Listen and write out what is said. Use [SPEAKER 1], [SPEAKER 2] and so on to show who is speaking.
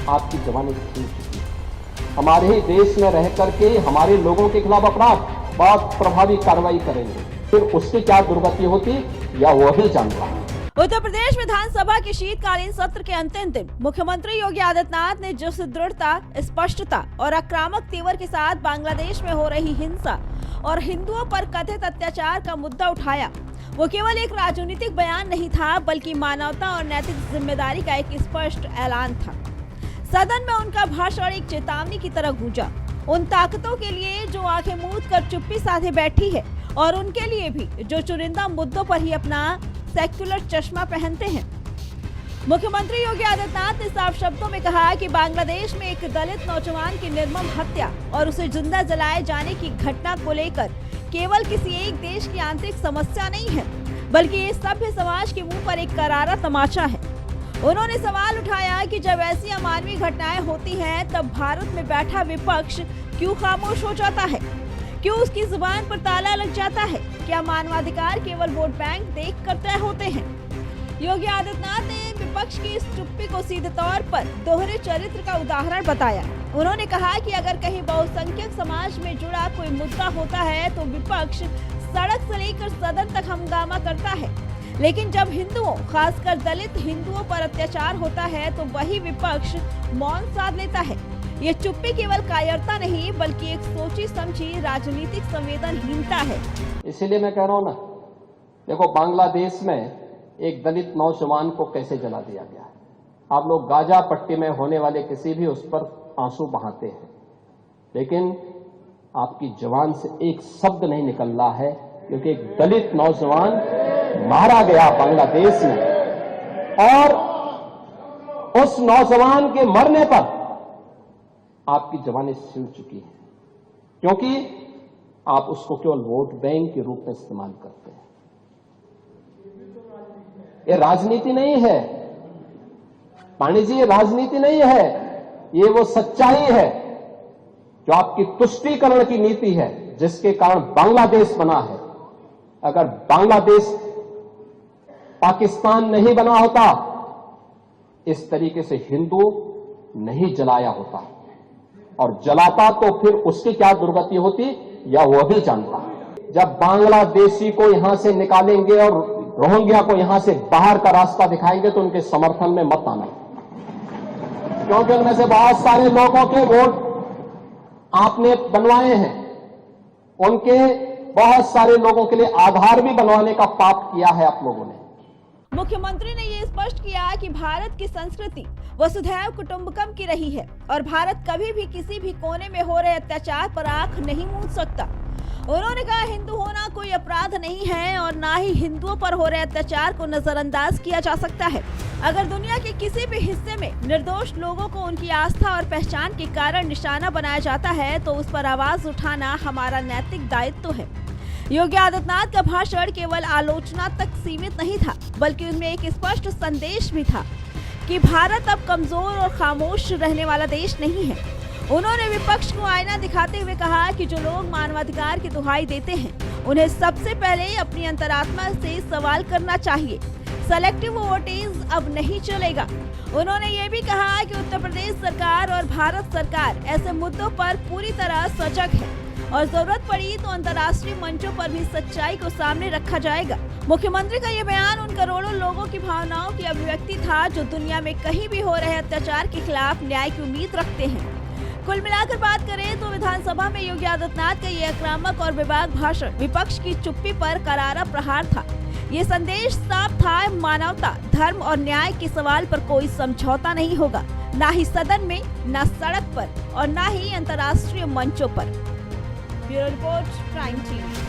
[SPEAKER 1] आपकी जवानी छीन चुकी है। हमारे ही देश में रह करके हमारे लोगों के खिलाफ अपराध बहुत प्रभावी कार्रवाई करेंगे, फिर उसकी क्या दुर्गति होती या वो ही जानता है।
[SPEAKER 2] उत्तर प्रदेश विधानसभा के शीतकालीन सत्र के अंतिम दिन मुख्यमंत्री योगी आदित्यनाथ ने जिस दृढ़ता, स्पष्टता और आक्रामक तेवर के साथ बांग्लादेश में हो रही हिंसा और हिंदुओं पर कथित अत्याचार का मुद्दा उठाया, वो केवल एक राजनीतिक बयान नहीं था, बल्कि मानवता और नैतिक जिम्मेदारी का एक स्पष्ट ऐलान था। सदन में उनका भाषण एक चेतावनी की तरह गूंजा, उन ताकतों के लिए जो आंखें मूंद कर चुप्पी साधे बैठी है और उनके लिए भी जो चुनिंदा मुद्दों पर ही अपना सेक्युलर चश्मा पहनते हैं। मुख्यमंत्री योगी आदित्यनाथ ने साफ शब्दों में कहा कि बांग्लादेश में एक दलित नौजवान की निर्मम हत्या और उसे जिंदा जलाए जाने की घटना को लेकर केवल किसी एक देश की आंतरिक समस्या नहीं है, बल्कि ये सभ्य समाज के मुंह पर एक करारा तमाचा है। उन्होंने सवाल उठाया कि जब ऐसी अमानवीय घटनाएं होती हैं, तब भारत में बैठा विपक्ष क्यों खामोश हो जाता है, क्यों उसकी जुबान पर ताला लग जाता है? क्या मानवाधिकार केवल वोट बैंक देख कर तय होते हैं? योगी आदित्यनाथ ने विपक्ष की इस चुप्पी को सीधे तौर पर दोहरे चरित्र का उदाहरण बताया। उन्होंने कहा कि अगर कहीं बहुसंख्यक समाज में जुड़ा कोई मुद्दा होता है तो विपक्ष सड़क से लेकर सदन तक हंगामा करता है, लेकिन जब हिंदुओं, खासकर दलित हिंदुओं पर अत्याचार होता है तो वही विपक्ष मौन साध लेता है। ये चुप्पी केवल कायरता नहीं, बल्कि एक सोची समझी राजनीतिक संवेदनहीनता है।
[SPEAKER 1] इसीलिए मैं कह रहा हूं ना, देखो बांग्लादेश में एक दलित नौजवान को कैसे जला दिया गया है। आप लोग गाजा पट्टी में होने वाले किसी भी उस पर आंसू बहाते हैं, लेकिन आपकी जबान से एक शब्द नहीं निकल रहा है, क्योंकि एक दलित नौजवान मारा गया बांग्लादेश में, और उस नौजवान के मरने पर आपकी जबानें सिल चुकी हैं, क्योंकि आप उसको केवल वोट बैंक के रूप में इस्तेमाल करते हैं। ये राजनीति नहीं है पांडे जी, ये राजनीति नहीं है, ये वो सच्चाई है जो आपकी तुष्टीकरण की नीति है, जिसके कारण बांग्लादेश बना है। अगर बांग्लादेश पाकिस्तान नहीं बना होता, इस तरीके से हिंदू नहीं जलाया होता, और जलाता तो फिर उसकी क्या दुर्गति होती या वो भी जानता। जब बांग्लादेशी को यहां से निकालेंगे और रोहिंग्या को यहां से बाहर का रास्ता दिखाएंगे तो उनके समर्थन में मत आना, क्योंकि उनमें से बहुत सारे लोगों के वोट आपने बनवाए हैं, उनके बहुत सारे लोगों के लिए आधार भी बनवाने का पाप किया है आप लोगों ने।
[SPEAKER 2] मुख्यमंत्री ने ये स्पष्ट किया कि भारत की संस्कृति वसुधैव कुटुंबकम की रही है और भारत कभी भी किसी भी कोने में हो रहे अत्याचार पर आंख नहीं मूंद सकता। उन्होंने कहा, हिंदू होना कोई अपराध नहीं है और ना ही हिंदुओं पर हो रहे अत्याचार को नजरअंदाज किया जा सकता है। अगर दुनिया के किसी भी हिस्से में निर्दोष लोगों को उनकी आस्था और पहचान के कारण निशाना बनाया जाता है तो उस पर आवाज उठाना हमारा नैतिक दायित्व है। योगी आदित्यनाथ का भाषण केवल आलोचना तक सीमित नहीं था, बल्कि उनमें एक स्पष्ट संदेश भी था कि भारत अब कमजोर और खामोश रहने वाला देश नहीं है। उन्होंने विपक्ष को आईना दिखाते हुए कहा कि जो लोग मानवाधिकार की दुहाई देते हैं, उन्हें सबसे पहले अपनी अंतरात्मा से सवाल करना चाहिए। सेलेक्टिव वोटिंग अब नहीं चलेगा। उन्होंने ये भी कहा कि उत्तर प्रदेश सरकार और भारत सरकार ऐसे मुद्दों पर पूरी तरह सजग है और जरूरत पड़ी तो अंतर्राष्ट्रीय मंचों पर भी सच्चाई को सामने रखा जाएगा। मुख्यमंत्री का ये बयान उन करोड़ों लोगों की भावनाओं की अभिव्यक्ति था जो दुनिया में कहीं भी हो रहे अत्याचार के खिलाफ न्याय की उम्मीद रखते हैं। कुल मिलाकर बात करें तो विधानसभा में योगी आदित्यनाथ का ये आक्रामक और बेबाक भाषण विपक्ष की चुप्पी पर करारा प्रहार था। ये संदेश साफ था, मानवता, धर्म और न्याय के सवाल पर कोई समझौता नहीं होगा, ना ही सदन में, ना सड़क पर और ना ही अंतर्राष्ट्रीय मंचों पर। Bureau report, prime TV.